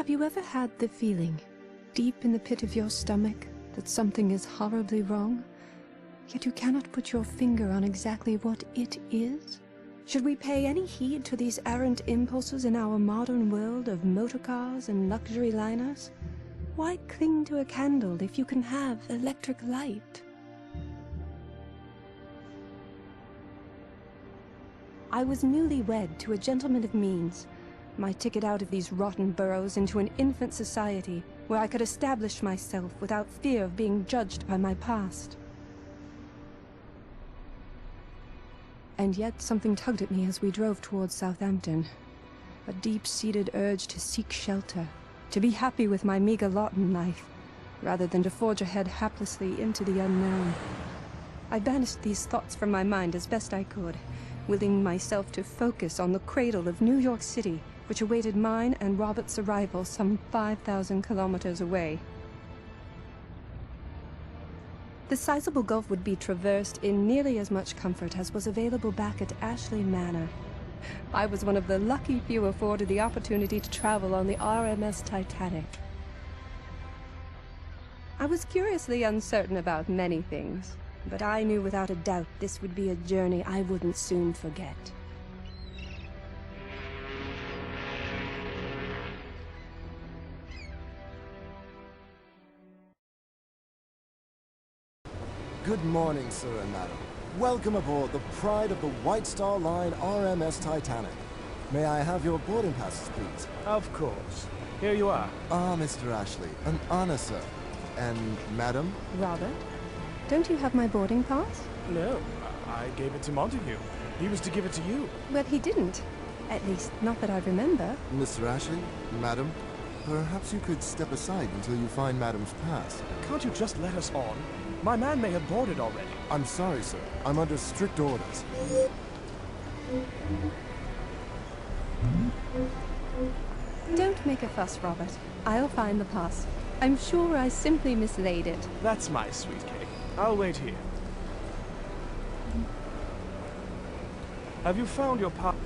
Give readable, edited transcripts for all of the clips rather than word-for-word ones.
Have you ever had the feeling, deep in the pit of your stomach, that something is horribly wrong, yet you cannot put your finger on exactly what it is? Should we pay any heed to these errant impulses in our modern world of motorcars and luxury liners? Why cling to a candle if you can have electric light? I was newly wed to a gentleman of means, my ticket out of these rotten boroughs into an infant society where I could establish myself without fear of being judged by my past. And yet something tugged at me as we drove towards Southampton. A deep-seated urge to seek shelter, to be happy with my meager lot in life, rather than to forge ahead haplessly into the unknown. I banished these thoughts from my mind as best I could, willing myself to focus on the cradle of New York City, which awaited mine and Robert's arrival some 5,000 kilometers away. The sizable gulf would be traversed in nearly as much comfort as was available back at Ashley Manor. I was one of the lucky few afforded the opportunity to travel on the RMS Titanic. I was curiously uncertain about many things, but I knew without a doubt this would be a journey I wouldn't soon forget. Good morning, sir and madam. Welcome aboard the pride of the White Star Line RMS Titanic. May I have your boarding passes, please? Of course. Here you are. Ah, Mr. Ashley. An honor, sir. And madam? Robert, don't you have my boarding pass? No, I gave it to Montague. He was to give it to you. Well, he didn't. At least, not that I remember. Mr. Ashley? Madam? Perhaps you could step aside until you find madam's pass. Can't you just let us on? My man may have boarded already. I'm sorry, sir. I'm under strict orders. Don't make a fuss, Robert. I'll find the pass. I'm sure I simply mislaid it. That's my sweet cake. I'll wait here. Have you found your pass?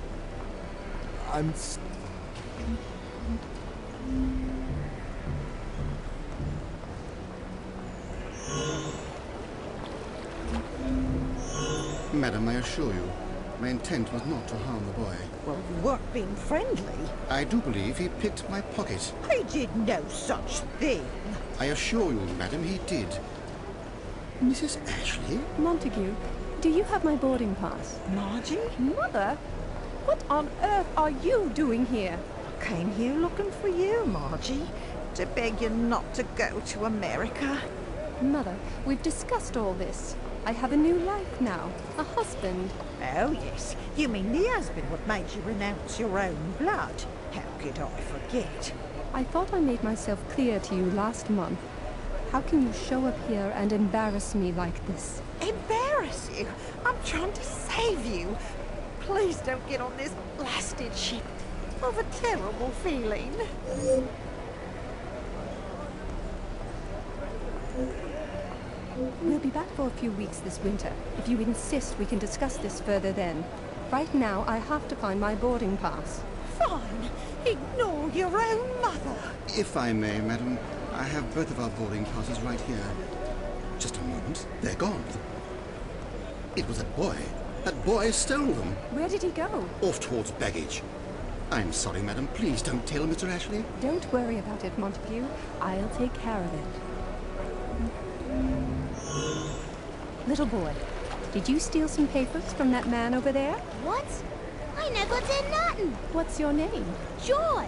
Madam, I assure you, my intent was not to harm the boy. Well, you weren't being friendly. I do believe he picked my pocket. I did no such thing. I assure you, madam, he did. Mrs. Ashley? Montague, do you have my boarding pass? Margie? Mother? What on earth are you doing here? Came here looking for you, Margie, to beg you not to go to America. Mother, we've discussed all this. I have a new life now, a husband. Oh, yes. You mean the husband what made you renounce your own blood? How could I forget? I thought I made myself clear to you last month. How can you show up here and embarrass me like this? Embarrass you? I'm trying to save you. Please don't get on this blasted ship. I've a terrible feeling. We'll be back for a few weeks this winter. If you insist, we can discuss this further then. Right now, I have to find my boarding pass. Fine. Ignore your own mother. If I may, madam, I have both of our boarding passes right here. Just a moment. They're gone. It was that boy. That boy stole them. Where did he go? Off towards baggage. I'm sorry, madam. Please don't tell Mr. Ashley. Don't worry about it, Montague. I'll take care of it. Little boy, did you steal some papers from that man over there? What? I never did nothing. What's your name? George.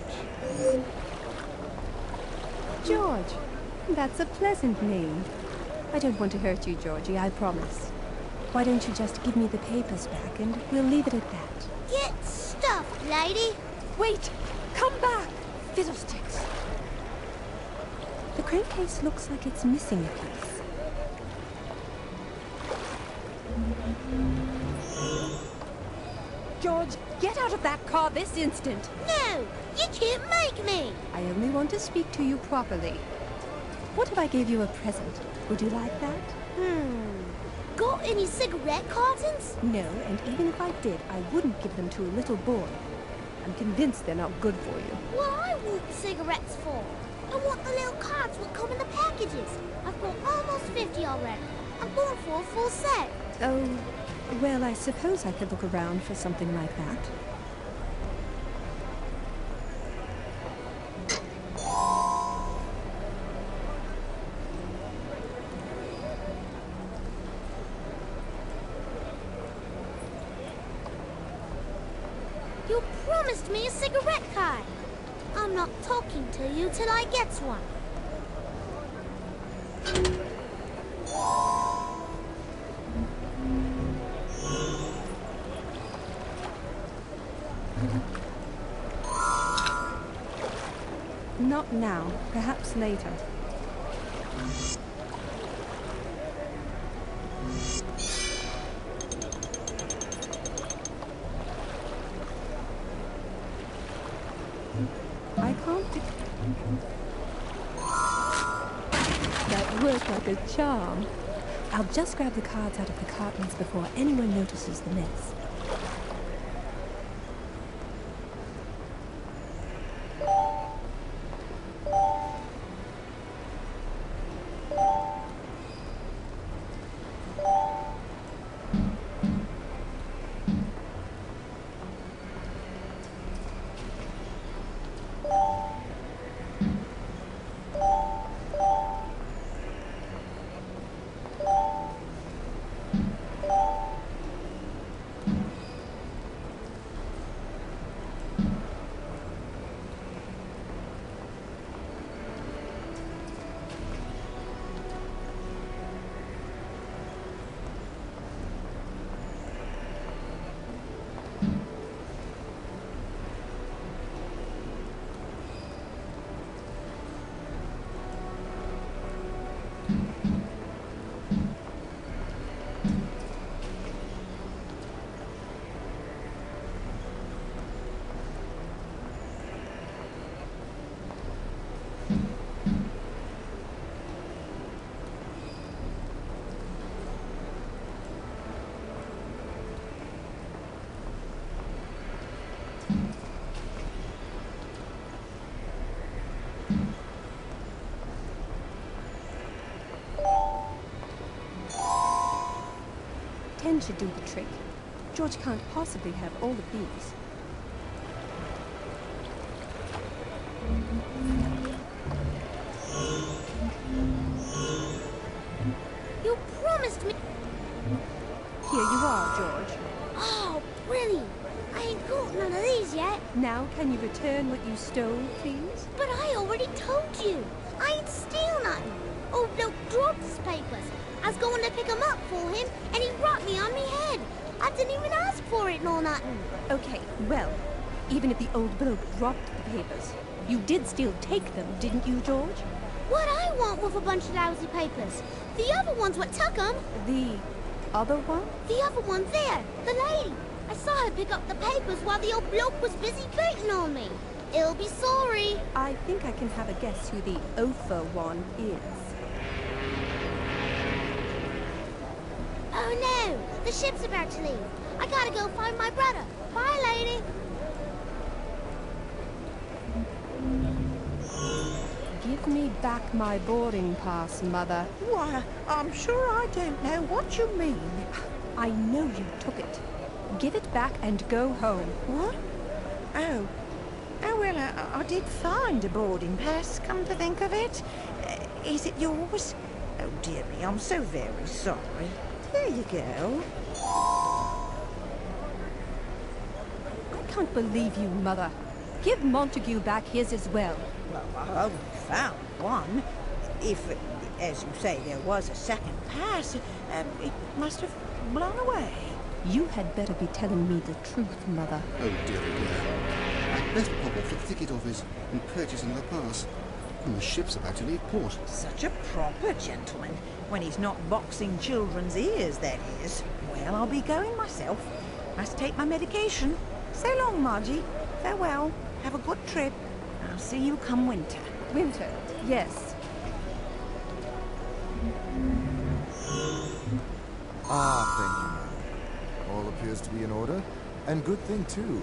George. That's a pleasant name. I don't want to hurt you, Georgie, I promise. Why don't you just give me the papers back and we'll leave it at that? Get stuffed, lady. Wait! Come back! Fiddlesticks! The crankcase looks like it's missing a piece. George, get out of that car this instant! No, you can't make me. I only want to speak to you properly. What if I gave you a present? Would you like that? Got any cigarette cartons? No, and even if I did, I wouldn't give them to a little boy. I'm convinced they're not good for you. What I want cigarettes for? I want the little cards what come in the packages. I've bought almost 50 already. I'm going for a full set. Oh, well, I suppose I could look around for something like that. You promised me a cigarette card. I'm not talking to you till I gets one. Not now, perhaps later. I can't do... That worked like a charm. I'll just grab the cards out of the cartons before anyone notices the mess. Ten should do the trick. George can't possibly have all of these. You promised me... Here you are, George. Oh, brilliant. I ain't got none of these yet. Now can you return what you stole, please? But I already told you. I ain't steal nothing. Old bloke dropped his papers. I was going to pick 'em up for him, and he rocked me on me head. I didn't even ask for it nor nothing. Okay, well, even if the old bloke dropped the papers, you did still take them, didn't you, George? What I want with a bunch of lousy papers? The other ones what took 'em. The other one? The other one there, the lady. I saw her pick up the papers while the old bloke was busy baiting on me. He'll be sorry. I think I can have a guess who the Ophir one is. Oh no, the ship's about to leave. I gotta go find my brother. Bye, lady. Give me back my boarding pass, Mother. Why, I'm sure I don't know what you mean. I know you took it. Give it back and go home. What? Oh. Oh, well, I did find a boarding pass, come to think of it. Is it yours? Oh, dear me, I'm so very sorry. There you go. I can't believe you, Mother. Give Montague back his as well. Well, I found one. If, as you say, there was a second pass, it must have blown away. You had better be telling me the truth, Mother. Oh dear, dear. I'd best pop off the ticket office and purchase another pass. And the ship's about to leave port. Such a proper gentleman, when he's not boxing children's ears, that is. Well, I'll be going myself. Must take my medication. So long, Margie. Farewell. Have a good trip. I'll see you come winter. Winter, yes. Ah, thank you, madam. All appears to be in order. And good thing, too.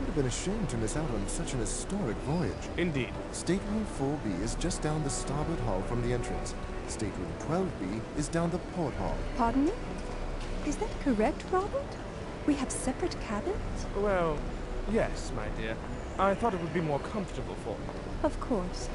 Would have been a shame to miss out on such an historic voyage. Indeed. Stateroom 4B is just down the starboard hall from the entrance. Stateroom 12B is down the port hall. Pardon me? Is that correct, Robert? We have separate cabins? Well, yes, my dear. I thought it would be more comfortable for you. Of course.